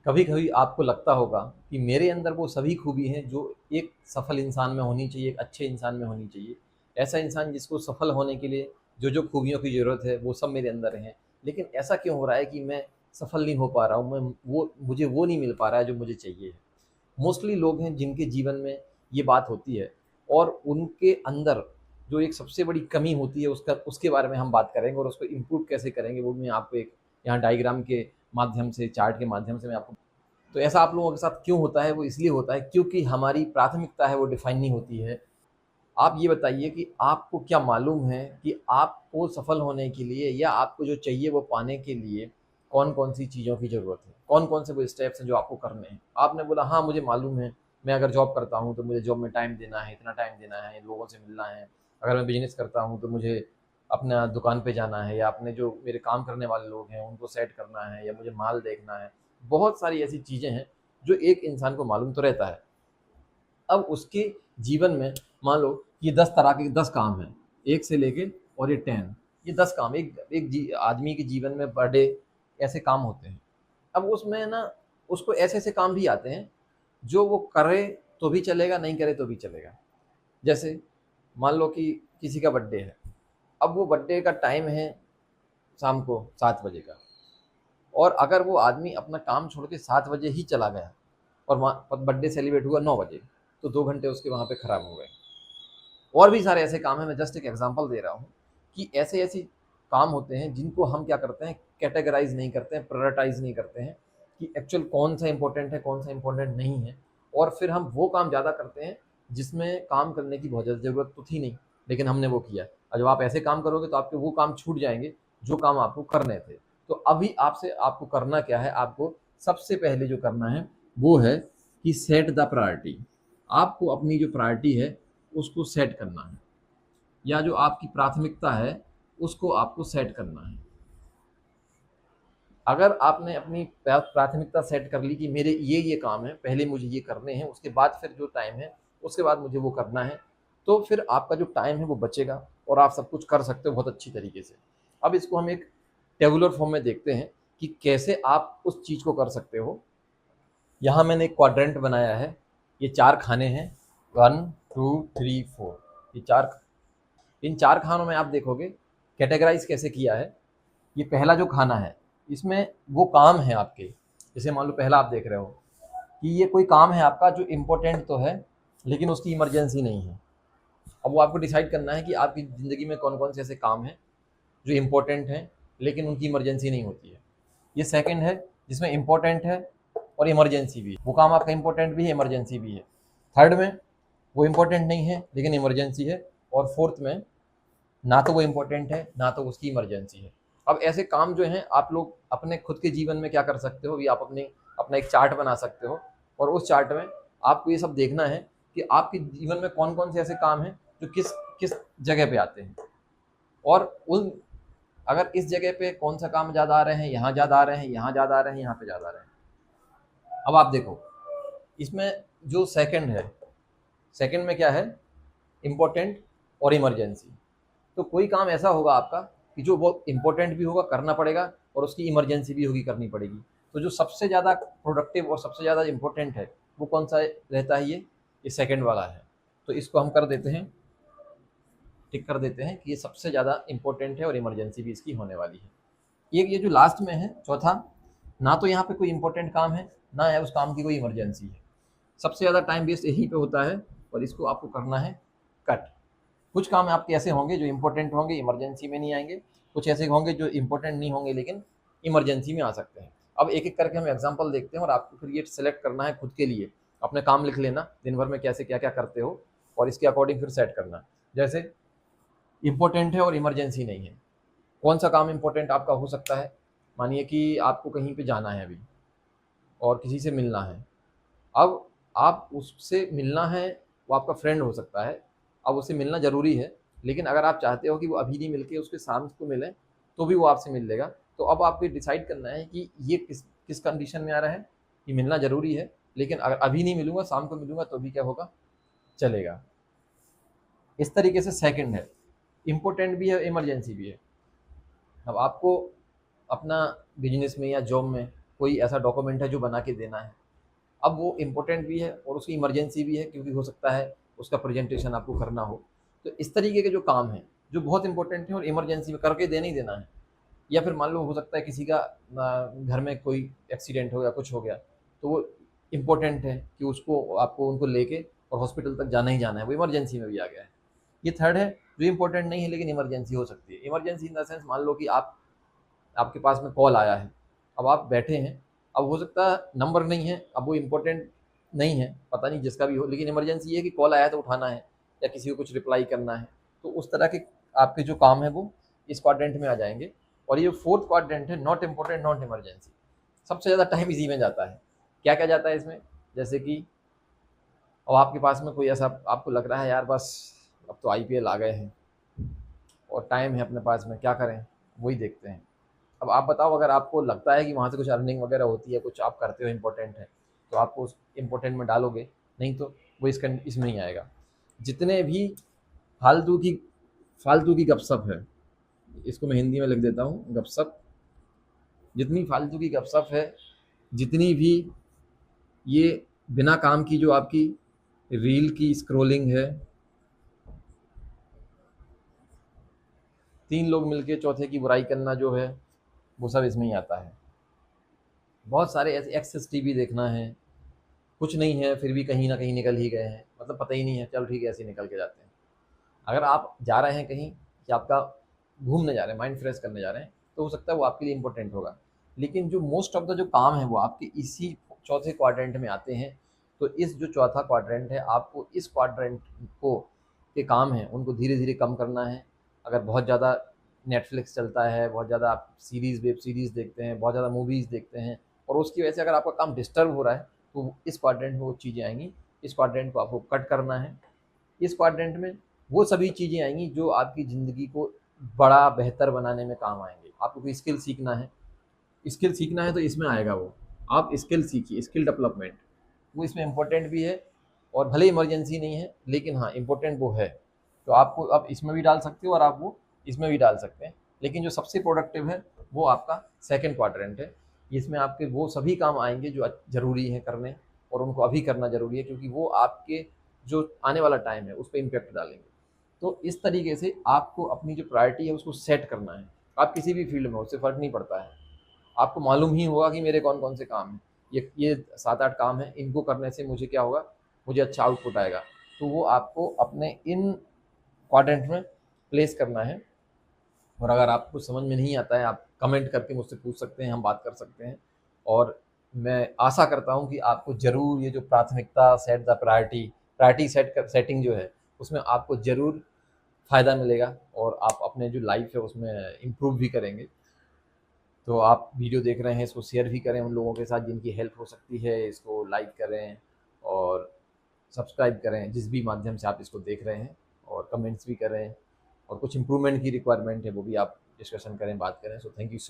कभी कभी आपको लगता होगा कि मेरे अंदर वो सभी खूबी हैं जो एक सफल इंसान में होनी चाहिए, एक अच्छे इंसान में होनी चाहिए। ऐसा इंसान जिसको सफल होने के लिए जो जो खूबियों की ज़रूरत है वो सब मेरे अंदर हैं। लेकिन ऐसा क्यों हो रहा है कि मैं सफल नहीं हो पा रहा हूँ, मैं वो मुझे वो नहीं मिल पा रहा है जो मुझे चाहिए है। मोस्टली लोग हैं जिनके जीवन में ये बात होती है, और उनके अंदर जो एक सबसे बड़ी कमी होती है उसका उसके बारे में हम बात करेंगे, और उसको इम्प्रूव कैसे करेंगे वो मैं आपको एक यहाँ डायग्राम के माध्यम से, चार्ट के माध्यम से मैं आपको। तो ऐसा आप लोगों के साथ क्यों होता है? वो इसलिए होता है क्योंकि हमारी प्राथमिकता है वो डिफाइन नहीं होती है। आप ये बताइए कि आपको क्या मालूम है कि आपको सफल होने के लिए या आपको जो चाहिए वो पाने के लिए कौन-कौन सी चीज़ों की ज़रूरत है? कौन-कौन से वो स्टेप्स हैं जो आपको करने हैं? आपने बोला हाँ, मुझे मालूम है, मैं अगर जॉब करता हूँ तो मुझे जॉब में टाइम देना है, इतना टाइम देना है, लोगों से मिलना है। अगर मैं बिज़नेस करता हूँ तो मुझे अपना दुकान पे जाना है, या अपने जो मेरे काम करने वाले लोग हैं उनको सेट करना है, या मुझे माल देखना है। बहुत सारी ऐसी चीज़ें हैं जो एक इंसान को मालूम तो रहता है। अब उसके जीवन में मान लो ये 10 तरह के 10 काम हैं, 1 से लेके और ये 10, ये 10 काम एक एक आदमी के जीवन में पर डे ऐसे काम होते हैं। अब उसमें ना उसको ऐसे-ऐसे काम भी आते हैं जो वो करे तो भी चलेगा, नहीं करे तो भी चलेगा। जैसे मान लो कि किसी का बर्थडे है, अब वो बर्थडे का टाइम है शाम को 7 बजे का, और अगर वो आदमी अपना काम छोड़ के 7 बजे ही चला गया और वहाँ बर्थडे सेलिब्रेट हुआ 9 बजे, तो 2 घंटे उसके वहाँ पे खराब हो गए। और भी सारे ऐसे काम हैं, मैं जस्ट एक एग्जांपल दे रहा हूँ कि ऐसे-ऐसे काम होते हैं जिनको हम क्या करते हैं, कैटेगराइज़ नहीं करते हैं, प्रायोरिटाइज़ नहीं करते हैं कि एक्चुअल कौन-सा इम्पोर्टेंट है, कौन-सा इम्पोर्टेंट नहीं है। और फिर हम वो काम ज़्यादा करते हैं जिसमें काम करने की बहुत ज़्यादा ज़रूरत तो थी नहीं, लेकिन हमने वो किया। और जब आप ऐसे काम करोगे तो आपके वो काम छूट जाएँगे जो काम आपको करने थे। तो अभी आपसे आपको करना क्या है, आपको सबसे पहले जो करना है वो है कि सेट द प्रायोरिटी। आपको अपनी जो प्रायोरिटी है उसको सेट करना है, या जो आपकी प्राथमिकता है उसको आपको सेट करना है। अगर आपने अपनी प्राथमिकता सेट कर ली कि मेरे ये काम है, पहले मुझे ये करने हैं, उसके बाद फिर जो टाइम है उसके बाद मुझे वो करना है, तो फिर आपका जो टाइम है वो बचेगा और आप सब कुछ कर सकते हो बहुत अच्छी तरीके से। अब इसको हम एक टेबुलर फॉर्म में देखते हैं कि कैसे आप उस चीज़ को कर सकते हो। यहाँ मैंने एक क्वाड्रेंट बनाया है, ये 4 खाने हैं, 1, 2, 3, 4, ये 4। इन 4 खानों में आप देखोगे कैटेगराइज़ कैसे किया है। ये पहला जो खाना है, इसमें वो काम है आपके। जैसे मान लो पहला आप देख रहे हो कि ये कोई काम है आपका जो इम्पोर्टेंट तो है, लेकिन उसकी इमरजेंसी नहीं है। अब वो आपको डिसाइड करना है कि आपकी ज़िंदगी में कौन-कौन से ऐसे काम हैं जो इम्पोर्टेंट हैं, लेकिन उनकी इमरजेंसी नहीं होती है। ये सेकंड है जिसमें इम्पोर्टेंट है और इमरजेंसी भी है। वो काम आपका इम्पोर्टेंट भी है, इमरजेंसी भी है। थर्ड में वो इम्पोर्टेंट नहीं है लेकिन इमरजेंसी है। और फोर्थ में ना तो वो इम्पोर्टेंट है, ना तो उसकी इमरजेंसी है। अब ऐसे काम जो हैं आप लोग अपने खुद के जीवन में क्या कर सकते हो, ये आप अपना एक चार्ट बना सकते हो, और उस चार्ट में आपको ये सब देखना है कि आपके जीवन में कौन-कौन से ऐसे काम हैं जो किस किस जगह पे आते हैं, और उन अगर इस जगह पे कौन-सा काम ज़्यादा आ रहे हैं, यहाँ ज़्यादा आ रहे हैं, यहाँ ज़्यादा आ रहे हैं, यहाँ पे ज़्यादा आ रहे हैं। अब आप देखो, इसमें जो सेकंड है, सेकंड में क्या है, इम्पोर्टेंट और इमरजेंसी। तो कोई काम ऐसा होगा आपका कि जो बहुत इम्पोर्टेंट भी होगा, करना पड़ेगा, और उसकी इमरजेंसी भी होगी, करनी पड़ेगी। तो जो सबसे ज़्यादा प्रोडक्टिव और सबसे ज़्यादा इम्पोर्टेंट है वो कौन सा रहता है, ये सेकंड वाला है। तो इसको हम कर देते हैं, टिक कर देते हैं कि ये सबसे ज़्यादा इम्पोर्टेंट है और इमरजेंसी भी इसकी होने वाली है। ये जो लास्ट में है चौथा, ना तो यहाँ पे कोई इम्पोर्टेंट काम है, ना है उस काम की कोई इमरजेंसी है। सबसे ज़्यादा टाइम वेस्ट यहीं पे होता है, और इसको आपको करना है कट। कुछ काम आपके ऐसे होंगे जो इम्पोर्टेंट होंगे, इमरजेंसी में नहीं आएंगे। कुछ ऐसे होंगे जो इम्पोर्टेंट नहीं होंगे लेकिन इमरजेंसी में आ सकते हैं। अब एक एक करके हम एग्जाम्पल देखते हैं, और आपको फिर ये सेलेक्ट करना है खुद के लिए। अपने काम लिख लेना दिन भर में कैसे क्या क्या करते हो, और इसके अकॉर्डिंग फिर सेट करना। जैसे इम्पोर्टेंट है और इमरजेंसी नहीं है, कौन सा काम इम्पोर्टेंट आपका हो सकता है। मानिए कि आपको कहीं पे जाना है अभी, और किसी से मिलना है। अब आप उससे मिलना है, वो आपका फ्रेंड हो सकता है, अब उससे मिलना ज़रूरी है, लेकिन अगर आप चाहते हो कि वो अभी नहीं मिलके उसके शाम को मिलें, तो भी वो आपसे मिल लेगा। तो अब आपको ये डिसाइड करना है कि ये किस किस कंडीशन में आ रहा है, कि मिलना ज़रूरी है, लेकिन अगर अभी नहीं मिलूँगा, शाम को मिलूँगा तो भी क्या होगा, चलेगा। इस तरीके से सेकंड है, इम्पोर्टेंट भी है, इमरजेंसी भी है। अब आपको अपना बिजनेस में या जॉब में कोई ऐसा डॉक्यूमेंट है जो बना के देना है। अब वो इम्पोर्टेंट भी है और उसकी इमरजेंसी भी है, क्योंकि हो सकता है उसका प्रेजेंटेशन आपको करना हो। तो इस तरीके के जो काम हैं जो बहुत इंपॉर्टेंट है और इमरजेंसी में करके देना ही देना है। या फिर मान लो हो सकता है किसी का घर में कोई एक्सीडेंट हो गया, कुछ हो गया, तो वो इम्पोर्टेंट है कि उसको आपको उनको लेके और हॉस्पिटल तक जाना ही जाना है, वो इमरजेंसी में भी आ गया है। ये थर्ड है जो इम्पोर्टेंट नहीं है लेकिन इमरजेंसी हो सकती है। इमरजेंसी इन द सेंस, मान लो कि आपके पास में कॉल आया है, अब आप बैठे हैं, अब हो सकता है नंबर नहीं है, अब वो इम्पोर्टेंट नहीं है, पता नहीं जिसका भी हो, लेकिन इमरजेंसी ये है कि कॉल आया तो उठाना है या किसी को कुछ रिप्लाई करना है। तो उस तरह के आपके जो काम है वो इस क्वाड्रेंट में आ जाएंगे। और ये फोर्थ क्वाड्रेंट है, नॉट इम्पोर्टेंट नॉट इमरजेंसी, सबसे ज़्यादा टाइम इसी में जाता है। क्या क्या जाता है इसमें, जैसे कि अब आपके पास में कोई ऐसा आपको लग रहा है यार बस अब तो आईपीएल आ गए हैं और टाइम है अपने पास में, क्या करें, वही देखते हैं। अब आप बताओ, अगर आपको लगता है कि वहाँ से कुछ अर्निंग वगैरह होती है, कुछ आप करते हो इम्पोर्टेंट है, तो आपको उस इम्पोर्टेंट में डालोगे, नहीं तो वो इसमें नहीं आएगा। जितने भी फालतू की फालतू की गपशप है, इसको मैं हिंदी में लिख देता हूँ, गपशप। जितनी फालतू की गपशप है, जितनी भी ये बिना काम की जो आपकी रील की स्क्रोलिंग है, तीन लोग मिलके चौथे की बुराई करना जो है, वो सब इसमें ही आता है। बहुत सारे ऐसे एक्सेस टीवी देखना है, कुछ नहीं है फिर भी कहीं ना कहीं निकल ही गए हैं, मतलब पता ही नहीं है, चलो ठीक है ऐसे ही निकल के जाते हैं। अगर आप जा रहे हैं कहीं कि आपका घूमने जा रहे हैं, माइंड फ्रेश करने जा रहे हैं, तो हो सकता है वो आपके लिए इंपॉर्टेंट होगा। लेकिन जो मोस्ट ऑफ द जो काम है वो आपके इसी चौथे क्वाड्रेंट में आते हैं। तो इस जो चौथा क्वाड्रेंट है, आपको इस क्वाड्रेंट को के काम हैं उनको धीरे धीरे कम करना है। अगर बहुत ज़्यादा नेटफ्लिक्स चलता है, बहुत ज़्यादा आप सीरीज़ वेब सीरीज़ देखते हैं, बहुत ज़्यादा मूवीज़ देखते हैं, और उसकी वजह से अगर आपका काम डिस्टर्ब हो रहा है, तो इस क्वाड्रेंट में वो चीज़ें आएंगी। इस क्वाड्रेंट को आपको कट करना है। इस क्वाड्रेंट में वो सभी चीज़ें आएंगी जो आपकी ज़िंदगी को बड़ा बेहतर बनाने में काम आएंगे। आपको कोई स्किल सीखना है, स्किल सीखना है तो इसमें आएगा वो। आप स्किल सीखिए, स्किल डेवलपमेंट, वो इसमें इम्पोर्टेंट भी है। और भले इमरजेंसी नहीं है लेकिन हाँ इम्पोर्टेंट वो है। तो आपको आप इसमें भी डाल सकते हो और आप वो इसमें भी डाल सकते हैं। लेकिन जो सबसे प्रोडक्टिव है वो आपका सेकंड क्वाड्रेंट है। इसमें आपके वो सभी काम आएंगे जो ज़रूरी है करने, और उनको अभी करना ज़रूरी है, क्योंकि वो आपके जो आने वाला टाइम है उस पर इम्पेक्ट डालेंगे। तो इस तरीके से आपको अपनी जो प्रायोरिटी है उसको सेट करना है। आप किसी भी फील्ड में हो, उससे फ़र्क नहीं पड़ता है। आपको मालूम ही होगा कि मेरे कौन कौन से काम हैं, ये 7-8 काम हैं, इनको करने से मुझे क्या होगा, मुझे अच्छा आउटपुट आएगा। तो वो आपको अपने इन क्वाड्रेंट में प्लेस करना है। और अगर आपको समझ में नहीं आता है, आप कमेंट करके मुझसे पूछ सकते हैं, हम बात कर सकते हैं। और मैं आशा करता हूँ कि आपको ज़रूर ये जो प्राथमिकता सेट द प्रायोरिटी सेटिंग जो है उसमें आपको ज़रूर फ़ायदा मिलेगा, और आप अपने जो लाइफ है उसमें इम्प्रूव भी करेंगे। तो आप वीडियो देख रहे हैं, इसको शेयर भी करें उन लोगों के साथ जिनकी हेल्प हो सकती है, इसको लाइक करें और सब्सक्राइब करें जिस भी माध्यम से आप इसको देख रहे हैं, और कमेंट्स भी करें, और कुछ इम्प्रूवमेंट की रिक्वायरमेंट है वो भी आप डिस्कशन करें, बात करें। So thank you so